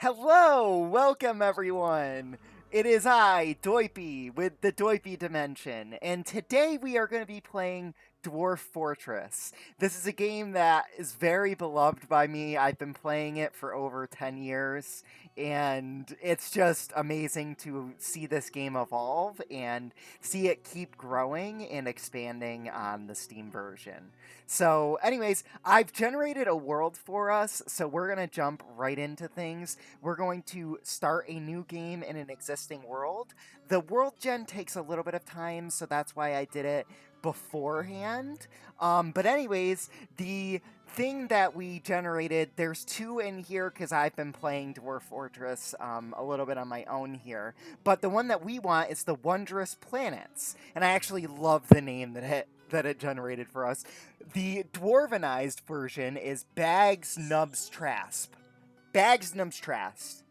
Hello, welcome everyone. It is I, Doipyyy, with the Doipyyy Dimension, and today we are going to be playing Dwarf Fortress. This is a game that is very beloved by me. I've been playing it for over 10 years, and it's just amazing to see this game evolve and see it keep growing and expanding on the Steam version. So, anyways, I've generated a world for us, so we're going to jump right into things. We're going to start a new game in an existing world. The world gen takes a little bit of time, so that's why I did it beforehand. But anyways, the thing that we generated, there's two in here because I've been playing Dwarf Fortress a little bit on my own here. But the one that we want is the Wondrous Planets. And I actually love the name that it generated for us. The dwarvenized version is Bags Nubs Trasp. Bags Nubs Trast.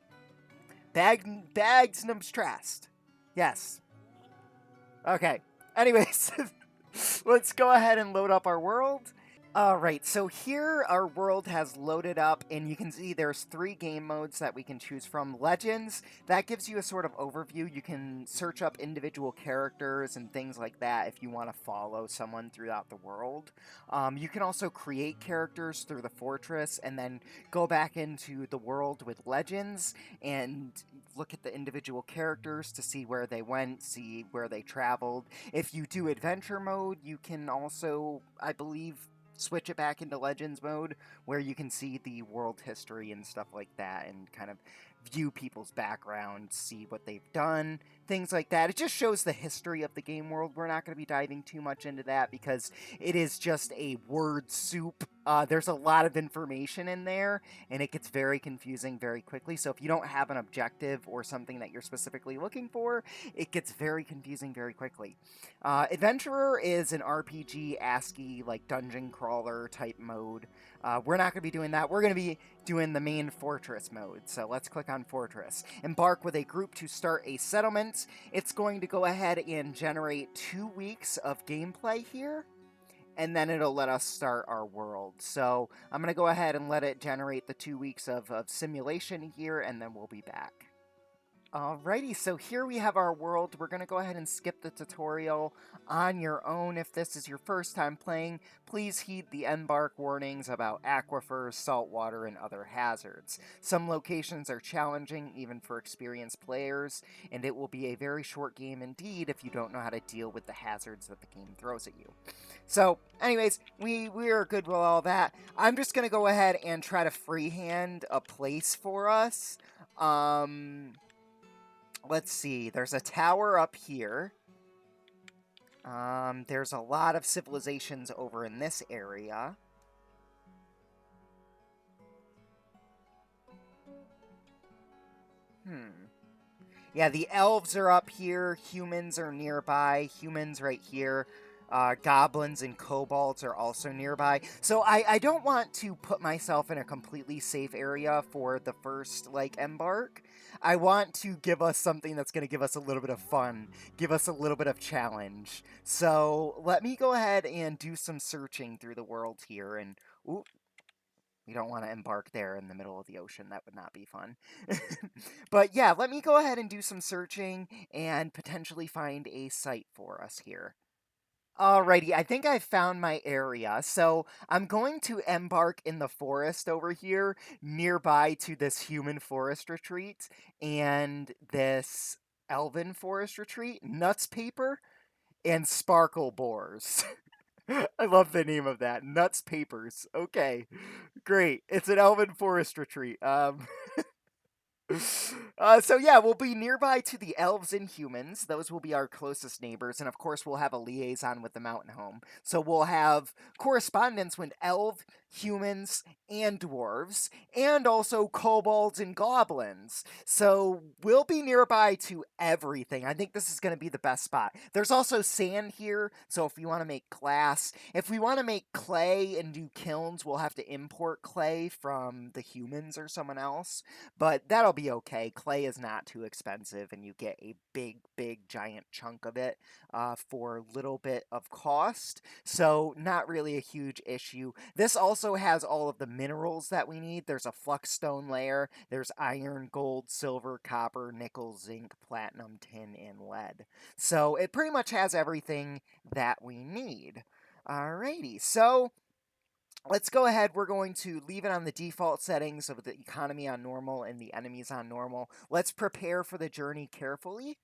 Bags Nubs Trast. Yes. Okay. Anyways, let's go ahead and load up our world. Alright, so here our world has loaded up, and you can see there's 3 game modes that we can choose from. Legends, that gives you a sort of overview. You can search up individual characters and things like that if you want to follow someone throughout the world. You can also create characters through the fortress, and then go back into the world with Legends, and look at the individual characters to see where they went, see where they traveled. If you do adventure mode, you can also, I believe, switch it back into Legends mode, where you can see the world history and stuff like that, and kind of view people's background, see what they've done, things like that. It just shows the history of the game world. We're not going to be diving too much into that because it is just a word soup. There's a lot of information in there, and it gets very confusing very quickly. So if you don't have an objective or something that you're specifically looking for, it gets very confusing very quickly. Adventurer is an RPG ASCII, like dungeon crawler type mode. We're not going to be doing that. We're going to be doing the main fortress mode. So let's click on Fortress. Embark with a group to start a settlement. It's going to go ahead and generate 2 weeks of gameplay here, and then it'll let us start our world. So I'm going to go ahead and let it generate the 2 weeks of simulation here, and then we'll be back. Alrighty, so here we have our world. We're going to go ahead and skip the tutorial on your own. If this is your first time playing, please heed the embark warnings about aquifers, salt water, and other hazards. Some locations are challenging, even for experienced players, and it will be a very short game indeed if you don't know how to deal with the hazards that the game throws at you. So, anyways, we are good with all that. I'm just going to go ahead and try to freehand a place for us. Let's see, there's a tower up here. There's a lot of civilizations over in this area. Yeah, the elves are up here. Humans are nearby. Humans right here. Goblins and kobolds are also nearby. So I don't want to put myself in a completely safe area for the first, embark. I want to give us something that's going to give us a little bit of fun, give us a little bit of challenge. So let me go ahead and do some searching through the world here. And, ooh, we don't want to embark there in the middle of the ocean. That would not be fun. But yeah, let me go ahead and do some searching and potentially find a site for us here. Alrighty, I think I found my area. So I'm going to embark in the forest over here, nearby to this human forest retreat and this elven forest retreat, Nuts Paper and Sparkle Boars. I love the name of that, Nuts Papers. Okay, great. It's an elven forest retreat. So yeah, we'll be nearby to the elves and humans. Those will be our closest neighbors, and of course we'll have a liaison with the mountain home. So we'll have correspondence with elf, humans, and dwarves, and also kobolds and goblins. So we'll be nearby to everything. I think this is going to be the best spot. There's also sand here, so if you want to make glass, if we want to make clay and do kilns, we'll have to import clay from the humans or someone else, but that'll be okay. Clay is not too expensive, and you get a big, giant chunk of it for a little bit of cost. So, not really a huge issue. This also has all of the minerals that we need. There's a flux stone layer, there's iron, gold, silver, copper, nickel, zinc, platinum, tin, and lead. So, it pretty much has everything that we need. Alrighty, so let's go ahead. We're going to leave it on the default settings of the economy on normal and the enemies on normal. Let's prepare for the journey carefully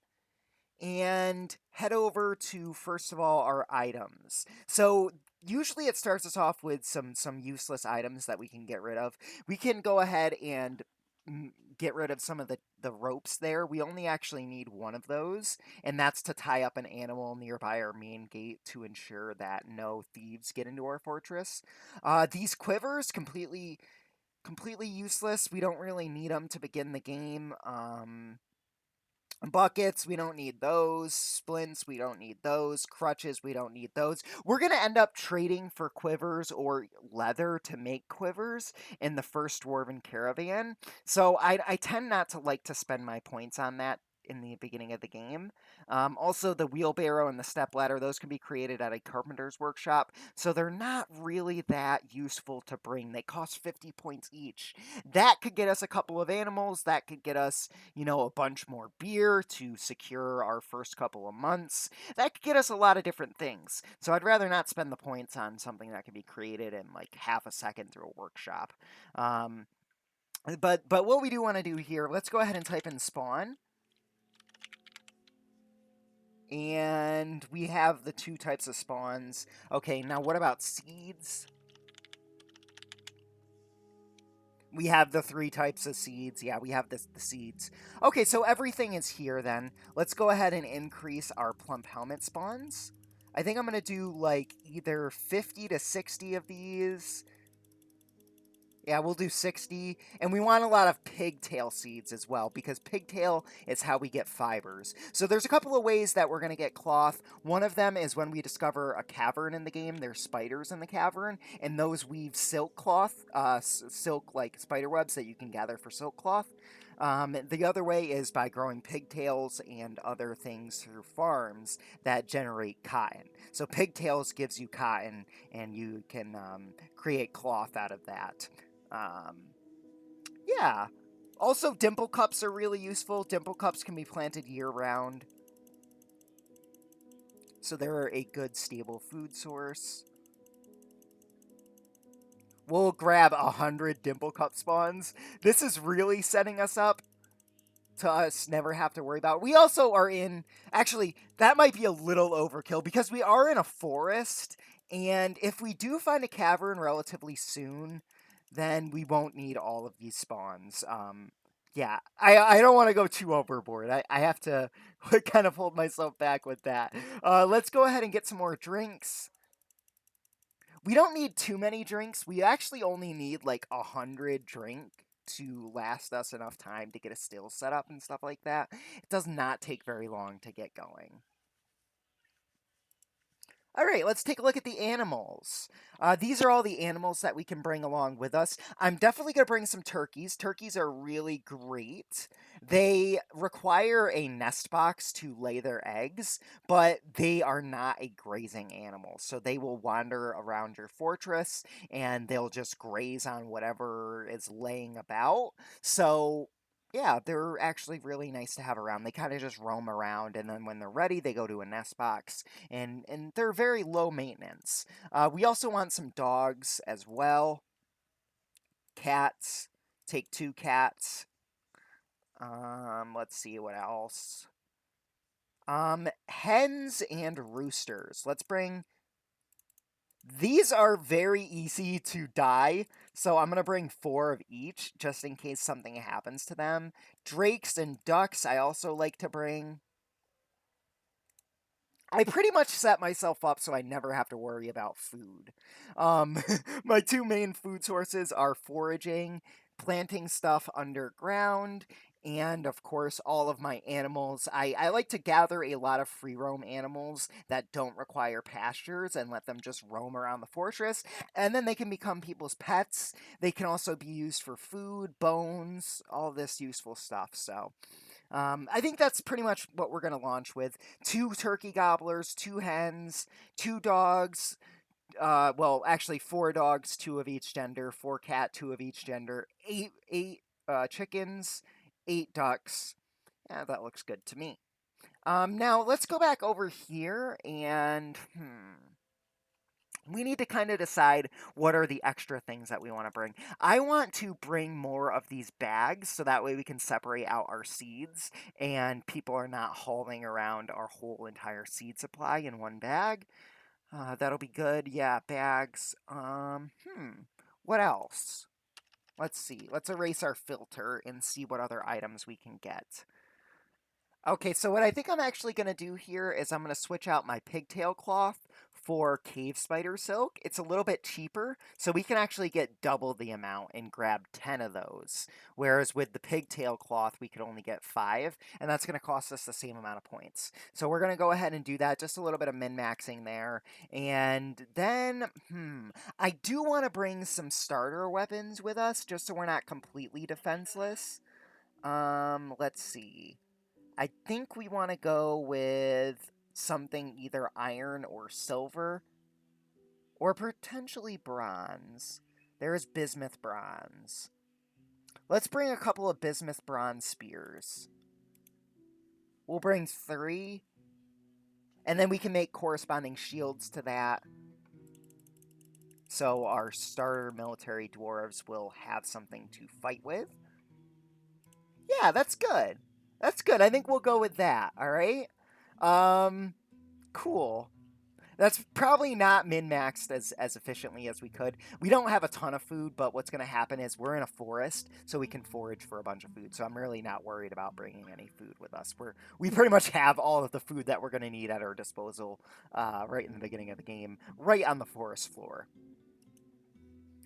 and head over to, first of all, our items. So usually it starts us off with some useless items that we can get rid of. We can go ahead and get rid of some of the ropes there. We only actually need one of those, and that's to tie up an animal nearby our main gate to ensure that no thieves get into our fortress. These quivers, completely useless. We don't really need them to begin the game. Buckets, we don't need those. Splints, we don't need those. Crutches, we don't need those. We're going to end up trading for quivers or leather to make quivers in the first Dwarven Caravan. So I tend not to like to spend my points on that in the beginning of the game. Also, the wheelbarrow and the stepladder, those can be created at a carpenter's workshop, so they're not really that useful to bring. They cost 50 points each. That could get us a couple of animals, that could get us, a bunch more beer to secure our first couple of months. That could get us a lot of different things. So I'd rather not spend the points on something that can be created in like half a second through a workshop. But what we do want to do here, let's go ahead and type in spawn. And we have the two types of spawns. Okay, now what about seeds? We have the three types of seeds. Yeah, we have the seeds. Okay, so everything is here then. Let's go ahead and increase our plump helmet spawns. I think I'm going to do like either 50 to 60 of these. Yeah, we'll do 60. And we want a lot of pigtail seeds as well, because pigtail is how we get fibers. So there's a couple of ways that we're going to get cloth. One of them is when we discover a cavern in the game. There's spiders in the cavern, and those weave silk cloth, silk like spider webs that you can gather for silk cloth. The other way is by growing pigtails and other things through farms that generate cotton. So pigtails gives you cotton, and you can create cloth out of that. Yeah. Also, dimple cups are really useful. Dimple cups can be planted year-round, so they're a good stable food source. We'll grab 100 dimple cup spawns. This is really setting us up to us never have to worry about. We also are in, actually, that might be a little overkill because we are in a forest, and if we do find a cavern relatively soon, then we won't need all of these spawns. Yeah, I don't want to go too overboard. I have to kind of hold myself back with that. Let's go ahead and get some more drinks. We don't need too many drinks. We actually only need like 100 drink to last us enough time to get a still set up and stuff like that. It does not take very long to get going. All right, let's take a look at the animals. These are all the animals that we can bring along with us. I'm definitely going to bring some turkeys. Turkeys are really great. They require a nest box to lay their eggs, but they are not a grazing animal. So they will wander around your fortress and they'll just graze on whatever is laying about. So yeah, they're actually really nice to have around. They kind of just roam around, and then when they're ready, they go to a nest box, and they're very low maintenance. We also want some dogs as well. Cats. Take 2 cats. Let's see what else. Hens and roosters. Let's bring. These are very easy to die, so I'm going to bring 4 of each, just in case something happens to them. Drakes and ducks I also like to bring. I pretty much set myself up so I never have to worry about food. My 2 main food sources are foraging. planting stuff underground, and of course, all of my animals. I like to gather a lot of free roam animals that don't require pastures and let them just roam around the fortress, and then they can become people's pets. They can also be used for food, bones, all this useful stuff. So, I think that's pretty much what we're going to launch with. 2 turkey gobblers, 2 hens, 2 dogs, well, actually 4 dogs, 2 of each gender, 4 cat, 2 of each gender, eight chickens, 8 ducks. Yeah, that looks good to me. Now let's go back over here and we need to kind of decide what are the extra things that we want to bring. I want to bring more of these bags so that way we can separate out our seeds and people are not hauling around our whole entire seed supply in one bag. That'll be good. Yeah, bags. What else? Let's see. Let's erase our filter and see what other items we can get. Okay, so what I think I'm actually going to do here is I'm going to switch out my pigtail cloth for cave spider silk. It's a little bit cheaper, so we can actually get double the amount and grab 10 of those. Whereas with the pigtail cloth, we could only get 5, and that's going to cost us the same amount of points. So we're going to go ahead and do that, just a little bit of min-maxing there. And then, I do want to bring some starter weapons with us, just so we're not completely defenseless. Let's see. I think we want to go with something either iron or silver, or potentially bronze. There is bismuth bronze. Let's bring a couple of bismuth bronze spears. We'll bring 3, and then we can make corresponding shields to that. So our starter military dwarves will have something to fight with. Yeah, that's good. That's good. I think we'll go with that, all right? Cool. That's probably not min-maxed as efficiently as we could. We don't have a ton of food, but what's going to happen is we're in a forest, so we can forage for a bunch of food. So I'm really not worried about bringing any food with us. We pretty much have all of the food that we're going to need at our disposal right in the beginning of the game, right on the forest floor.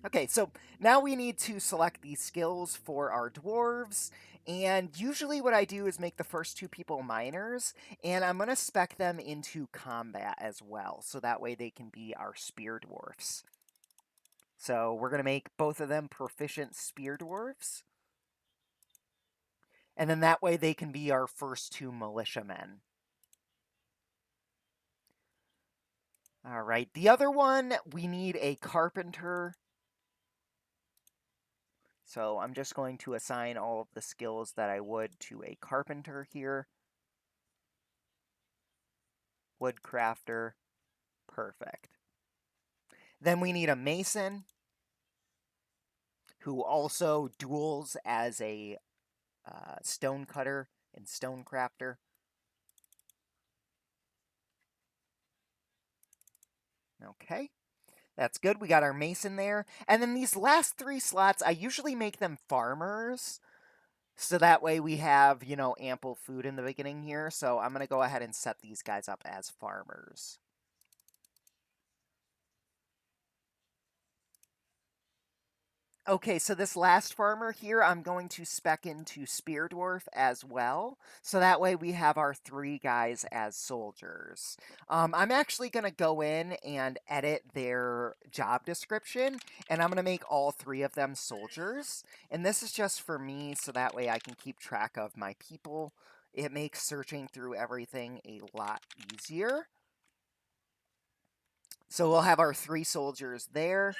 Okay, so now we need to select these skills for our dwarves, and usually what I do is make the first 2 people miners, and I'm going to spec them into combat as well, so that way they can be our spear dwarfs. So we're going to make both of them proficient spear dwarfs, and then that way they can be our first 2 militiamen. All right, the other one, we need a carpenter. So I'm just going to assign all of the skills that I would to a carpenter here. Woodcrafter. Perfect. Then we need a mason who also duels as a stone cutter and stone crafter. Okay. That's good. We got our mason there. And then these last 3 slots, I usually make them farmers. So that way we have, ample food in the beginning here. So I'm going to go ahead and set these guys up as farmers. Okay, so this last farmer here, I'm going to spec into Spear Dwarf as well. So that way we have our 3 guys as soldiers. I'm actually going to go in and edit their job description, and I'm going to make all 3 of them soldiers. And this is just for me, so that way I can keep track of my people. It makes searching through everything a lot easier. So we'll have our 3 soldiers there.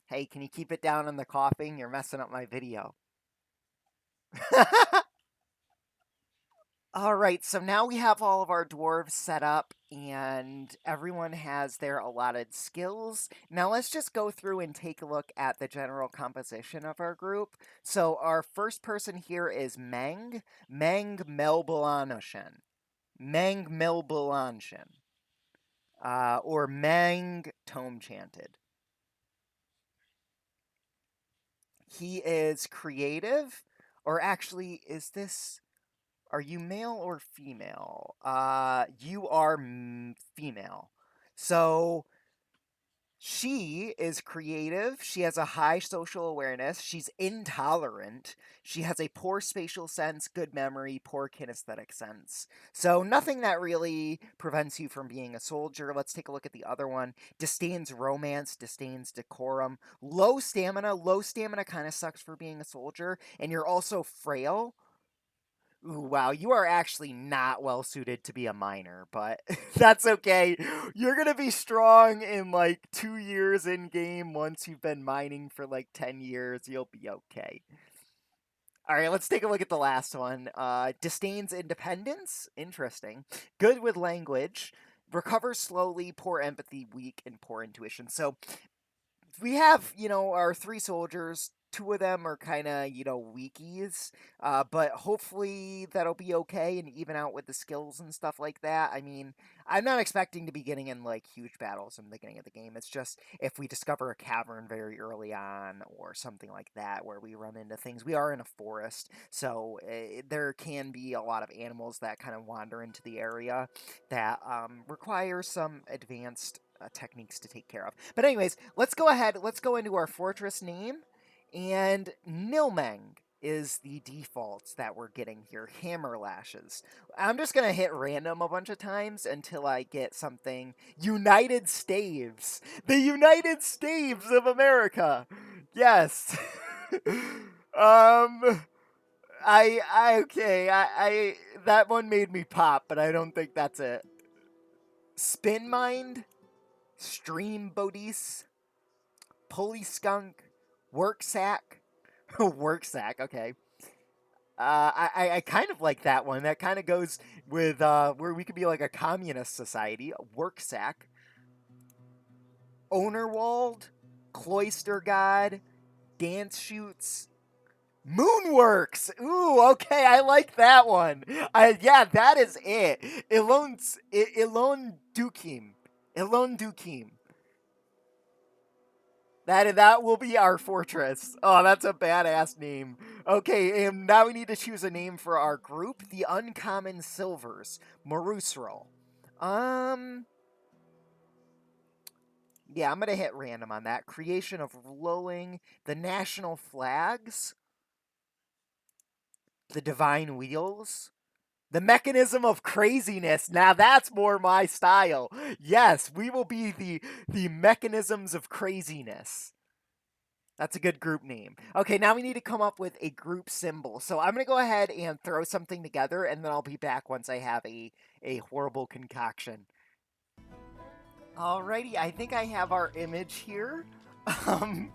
Hey, can you keep it down on the coughing? You're messing up my video. All right, so now we have all of our dwarves set up and everyone has their allotted skills. Now let's just go through and take a look at the general composition of our group. So our first person here is Meng Melbalanshan. Meng Melbalanshan. Or Meng Tome Chanted. He is creative, or actually, are you male or female? You are female. So she is creative. She has a high social awareness. She's intolerant. She has a poor spatial sense, good memory, poor kinesthetic sense. So nothing that really prevents you from being a soldier. Let's take a look at the other one. Disdains romance, disdains decorum. Low stamina. Low stamina kind of sucks for being a soldier. And you're also frail. Ooh, wow, you are actually not well suited to be a miner, but that's okay. You're gonna be strong in like 2 years in game. Once you've been mining for like 10 years, you'll be okay. All right, let's take a look at the last one. Disdains independence. Interesting. Good with language. Recovers slowly, poor empathy, weak, and poor intuition. So we have, our three soldiers. Two of them are kind of, weakies, but hopefully that'll be okay and even out with the skills and stuff like that. I mean, I'm not expecting to be getting in like huge battles in the beginning of the game. It's just if we discover a cavern very early on or something like that where we run into things. We are in a forest, so there can be a lot of animals that kind of wander into the area that require some advanced techniques to take care of. But anyways, let's go ahead. Let's go into our fortress name, and Nilmeng is the default that we're getting here. Hammer lashes. I'm just gonna hit random a bunch of times until I get something. United Staves. The United Staves of America. Yes. um. I that one made me pop, but I don't think that's it. Spin Mind. Stream Bodis, Pulley Skunk, Work Sack. Work Sack, okay. I kind of like that one. That kind of goes with where we could be like a communist society. Work Sack. Ownerwald, Cloister God, Dance Shoots, Moonworks. Ooh, okay, I like that one. Yeah, that is it. Ilon Dukim. Ilon Dukim. That will be our fortress. Oh, that's a badass name. Okay, and now we need to choose a name for our group. The Uncommon Silvers. Marusrol. Yeah, I'm gonna hit random on that. Creation of Lulling. The National Flags. The Divine Wheels. The Mechanism of Craziness. Now that's more my style. Yes, we will be the Mechanisms of Craziness. That's a good group name. Okay, now we need to come up with a group symbol. So I'm going to go ahead and throw something together, and then I'll be back once I have a horrible concoction. Alrighty, I think I have our image here. Um,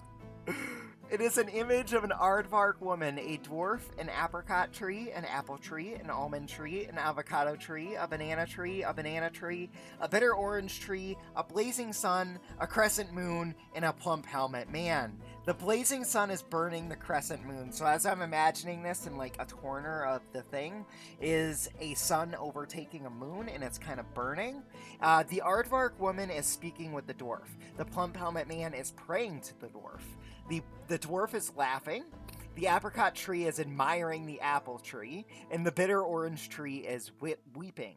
it is an image of an aardvark woman, a dwarf, an apricot tree, an apple tree, an almond tree, an avocado tree, a banana tree, a banana tree, a bitter orange tree, a blazing sun, a crescent moon, and a plump helmet. Man, the blazing sun is burning the crescent moon. So as I'm imagining this in like a corner of the thing is a sun overtaking a moon and it's kind of burning. The aardvark woman is speaking with the dwarf. The plump helmet man is praying to the dwarf. The dwarf is laughing. The apricot tree is admiring the apple tree, and the bitter orange tree is weeping.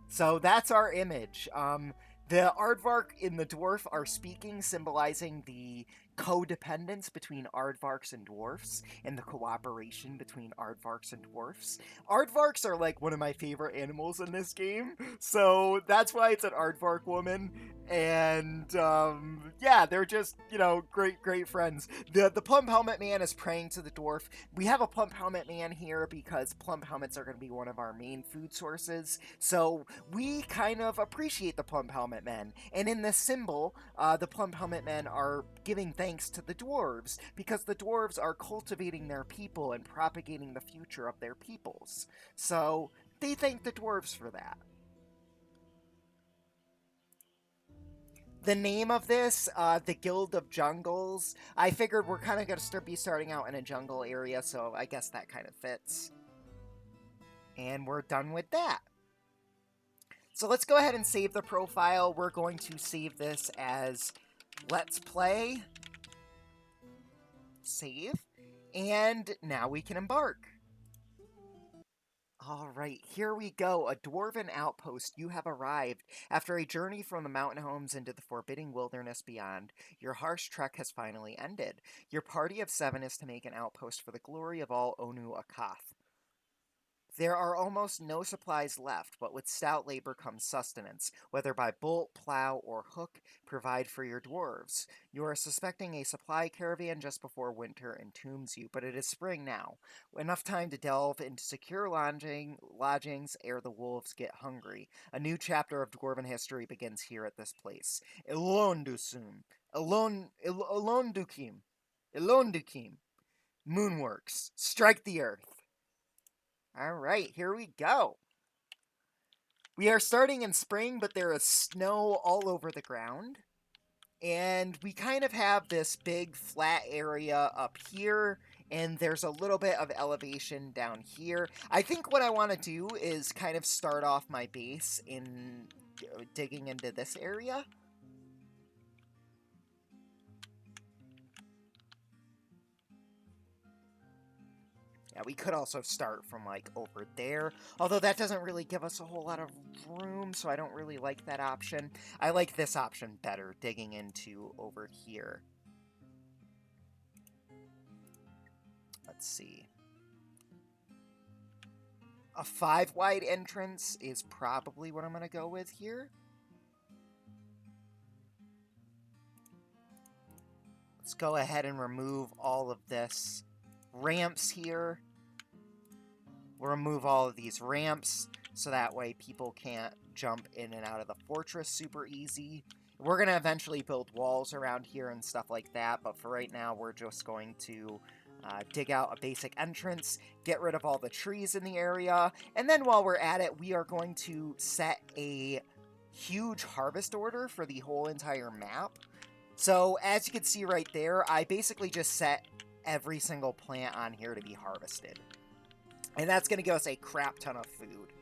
So that's our image. The aardvark and the dwarf are speaking, symbolizing the codependence between aardvarks and dwarfs and the cooperation between aardvarks and dwarfs. Aardvarks are like one of my favorite animals in this game, so that's why it's an aardvark woman. And yeah, they're just great friends. The plump helmet man is praying to the dwarf. We have a plump helmet man here because plump helmets are going to be one of our main food sources. So we kind of appreciate the plump helmet men. And in this symbol, the plump helmet men are giving thanks to the dwarves because the dwarves are cultivating their people and propagating the future of their peoples. So they thank the dwarves for that. The name of this, the Guild of Jungles, I figured we're kind of going to be starting out in a jungle area, so I guess that kind of fits. And we're done with that. So let's go ahead and save the profile. We're going to save this as Let's Play. Save. And now we can embark. All right, here we go. A dwarven outpost. You have arrived. After a journey from the mountain homes into the forbidding wilderness beyond, your harsh trek has finally ended. Your party of 7 is to make an outpost for the glory of all Onu Akath. There are almost no supplies left, but with stout labor comes sustenance, whether by bolt, plow, or hook, provide for your dwarves. You are suspecting a supply caravan just before winter entombs you, but it is spring now. Enough time to delve into secure lodgings ere the wolves get hungry. A new chapter of dwarven history begins here at this place. Elondusum. Elondukim. Elondukim. Moonworks. Strike the earth. All right, here we go. We are starting in spring, but there is snow all over the ground. And we kind of have this big flat area up here, and there's a little bit of elevation down here. I think what I want to do is kind of start off my base in digging into this area. Yeah, we could also start from, like, over there. Although that doesn't really give us a whole lot of room, so I don't really like that option. I like this option better, digging into over here. Let's see. A 5-wide entrance is probably what I'm going to go with here. Let's go ahead and remove all of this ramps here. We'll remove all of these ramps so that way people can't jump in and out of the fortress super easy. We're going to eventually build walls around here and stuff like that, but for right now we're just going to dig out a basic entrance, get rid of all the trees in the area, and then while we're at it, we are going to set a huge harvest order for the whole entire map. So as you can see right there, I basically just set every single plant on here to be harvested. And that's going to give us a crap ton of food.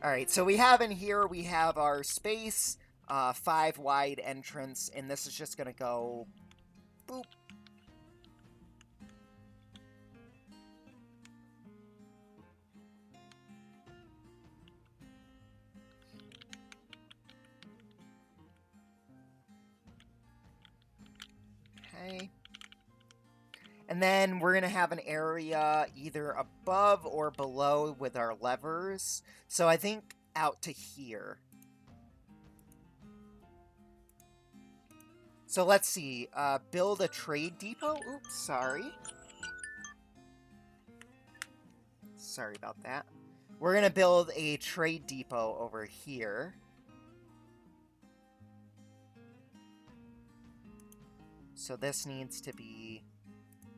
Alright, so we have in here, we have our space, 5-wide entrance, and this is just going to go boop. Okay. And then we're going to have an area either above or below with our levers. So I think out to here. So let's see. Build a trade depot. Oops, sorry. Sorry about that. We're going to build a trade depot over here. So this needs to be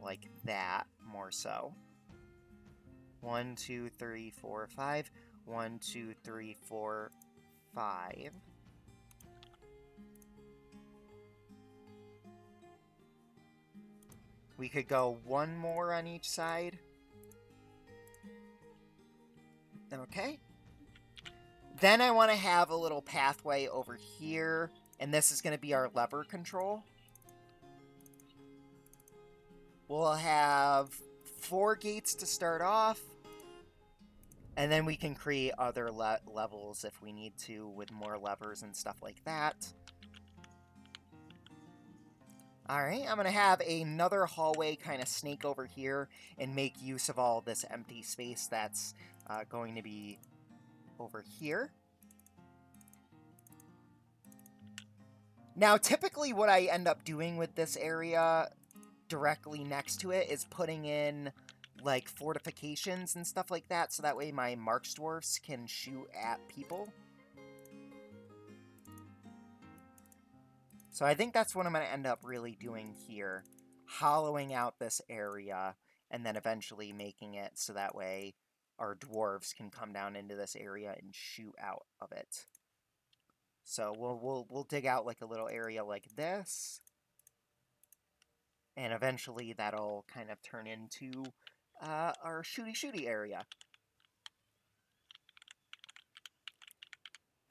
like that, more so. 1, 2, 3, 4, 5. 1, 2, 3, 4, 5. We could go one more on each side. Okay. Then I want to have a little pathway over here, and this is going to be our lever control. We'll have 4 gates to start off, and then we can create other levels if we need to with more levers and stuff like that. Alright, I'm going to have another hallway kind of snake over here and make use of all this empty space that's going to be over here. Now, typically what I end up doing with this area directly next to it is putting in like fortifications and stuff like that, so that way my march dwarfs can shoot at people. So I think that's what I'm going to end up really doing here, hollowing out this area and then eventually making it so that way our dwarves can come down into this area and shoot out of it. So we'll dig out like a little area like this, and eventually that'll kind of turn into our shooty area.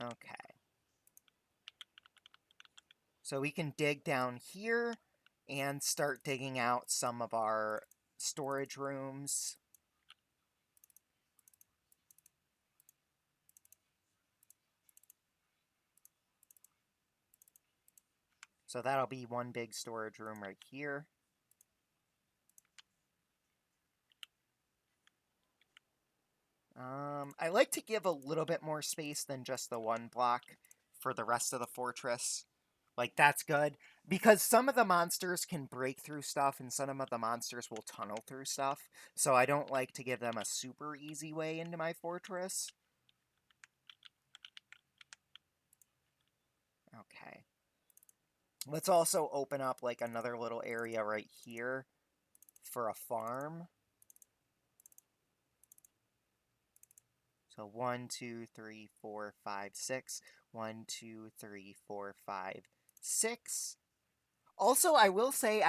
Okay. So we can dig down here and start digging out some of our storage rooms. So that'll be one big storage room right here. I like to give a little bit more space than just the one block for the rest of the fortress. Like, that's good. Because some of the monsters can break through stuff, and some of the monsters will tunnel through stuff. So I don't like to give them a super easy way into my fortress. Okay. Let's also open up, like, another little area right here for a farm. So 1, 2, 3, 4, 5, 6. 1, 2, 3, 4, 5, 6. Also, I will say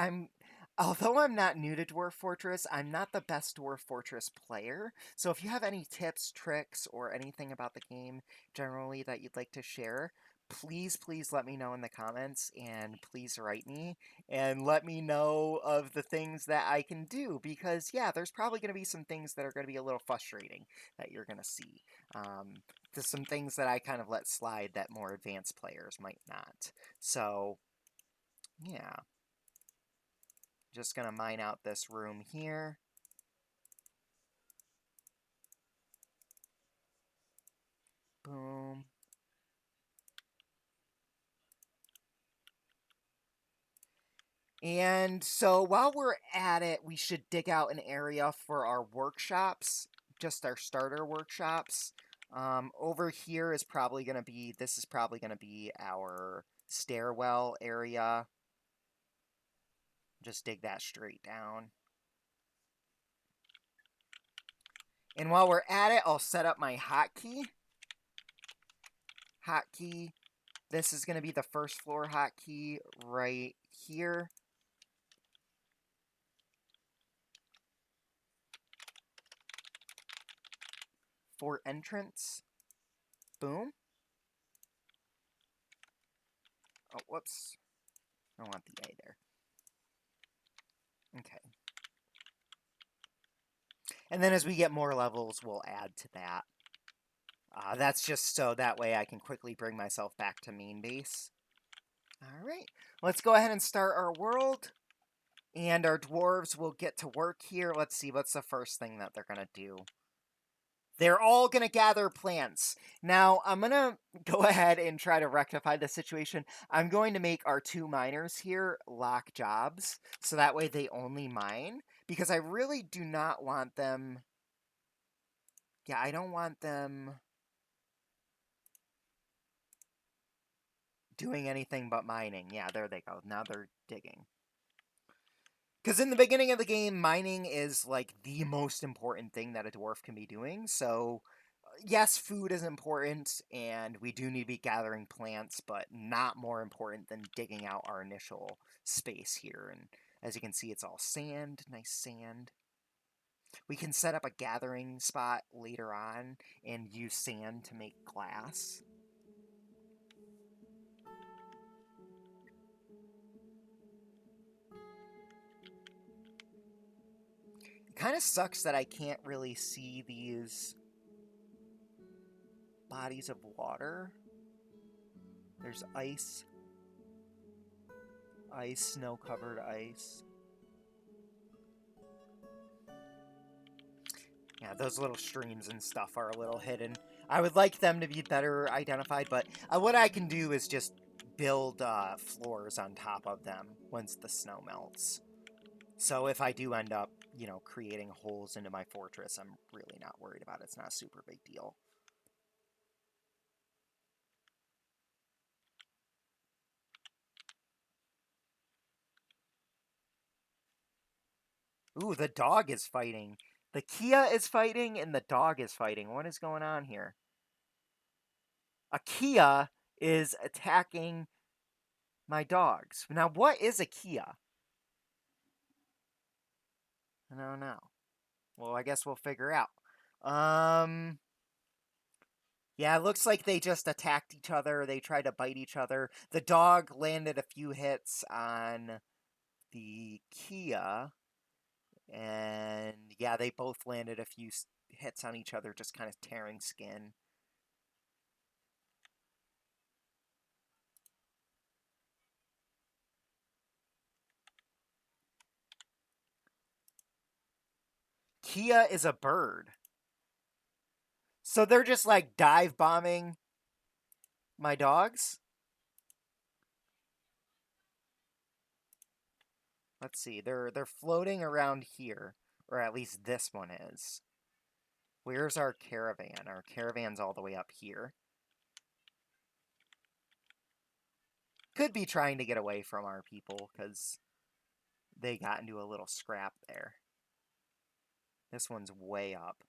although I'm not new to Dwarf Fortress, I'm not the best Dwarf Fortress player. So if you have any tips, tricks, or anything about the game generally that you'd like to share, please let me know in the comments, and please write me and let me know of the things that I can do, because yeah, there's probably going to be some things that are going to be a little frustrating that you're going to see. There's some things that I kind of let slide that more advanced players might not. So yeah, just gonna mine out this room here. Boom. And so while we're at it, we should dig out an area for our workshops, just our starter workshops. Over here is probably going to be, this is probably going to be our stairwell area. Just dig that straight down. And while we're at it, I'll set up my hotkey. Hotkey. This is going to be the first floor hotkey right here. For entrance. Boom. Oh, whoops. I don't want the A there. Okay. And then as we get more levels, we'll add to that. That's just so that way I can quickly bring myself back to main base. All right. Let's go ahead and start our world. And our dwarves will get to work here. Let's see, what's the first thing that they're going to do? They're all going to gather plants. Now, I'm going to go ahead and try to rectify the situation. I'm going to make our 2 miners here lock jobs, so that way they only mine, because I really do not want them... Yeah, I don't want them doing anything but mining. Yeah, there they go. Now they're digging. Because in the beginning of the game, mining is, like, the most important thing that a dwarf can be doing. So, yes, food is important, and we do need to be gathering plants, but not more important than digging out our initial space here. And as you can see, it's all sand, nice sand. We can set up a gathering spot later on and use sand to make glass. It kind of sucks that I can't really see these bodies of water. There's ice. Ice, snow-covered ice. Yeah, those little streams and stuff are a little hidden. I would like them to be better identified, but what I can do is just build floors on top of them once the snow melts. So if I do end up, you know, creating holes into my fortress, I'm really not worried about it. It's not a super big deal. Ooh, the dog is fighting. The Kia is fighting and the dog is fighting. What is going on here? A Kia is attacking my dogs. Now, what is a Kia? I don't know. Well, I guess we'll figure out. Yeah, it looks like they just attacked each other. They tried to bite each other. The dog landed a few hits on the Kia. And yeah, they both landed a few hits on each other, just kind of tearing skin. Kia is a bird. So they're just like dive bombing my dogs? Let's see. They're floating around here, or at least this one is. Where's our caravan? Our caravan's all the way up here. Could be trying to get away from our people because they got into a little scrap there. This one's way up.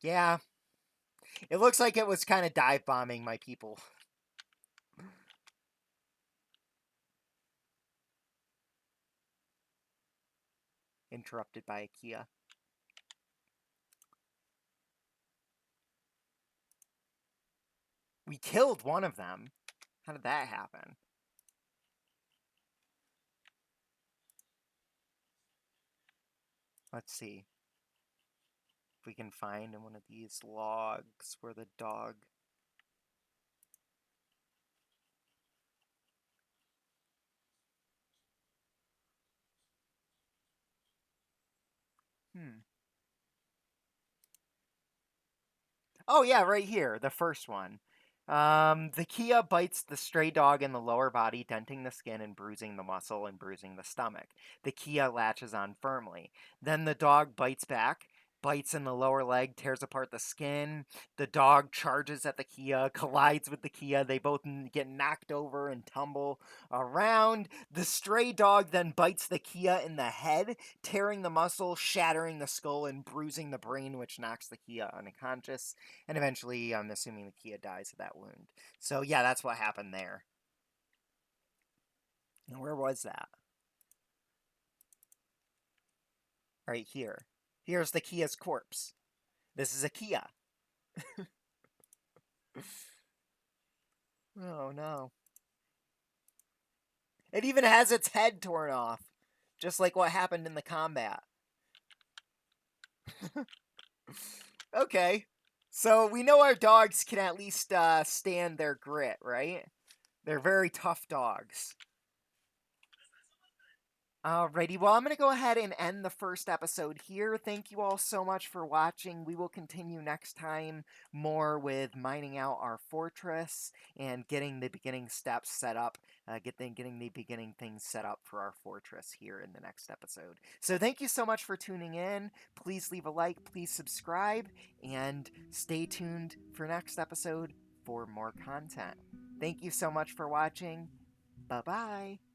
Yeah. It looks like it was kind of dive bombing my people. Interrupted by a Kia. We killed one of them. How did that happen? Let's see if we can find in one of these logs where the dog... Oh, yeah, right here, the first one. The Kia bites the stray dog in the lower body, denting the skin and bruising the muscle and bruising the stomach. The Kia latches on firmly. Then the dog bites back, bites in the lower leg, tears apart the skin. The dog charges at the Kia, collides with the Kia. They both get knocked over and tumble around. The stray dog then bites the Kia in the head, tearing the muscle, shattering the skull, and bruising the brain, which knocks the Kia unconscious. And eventually, I'm assuming the Kia dies of that wound. So, yeah, that's what happened there. And where was that? Right here. Here's the Kia's corpse. This is a Kia. Oh, no. It even has its head torn off. Just like what happened in the combat. Okay. So we know our dogs can at least stand their grit, right? They're very tough dogs. Alrighty, well, I'm going to go ahead and end the first episode here. Thank you all so much for watching. We will continue next time more with mining out our fortress and getting the beginning steps set up, getting the beginning things set up for our fortress here in the next episode. So thank you so much for tuning in. Please leave a like, please subscribe, and stay tuned for next episode for more content. Thank you so much for watching. Bye-bye.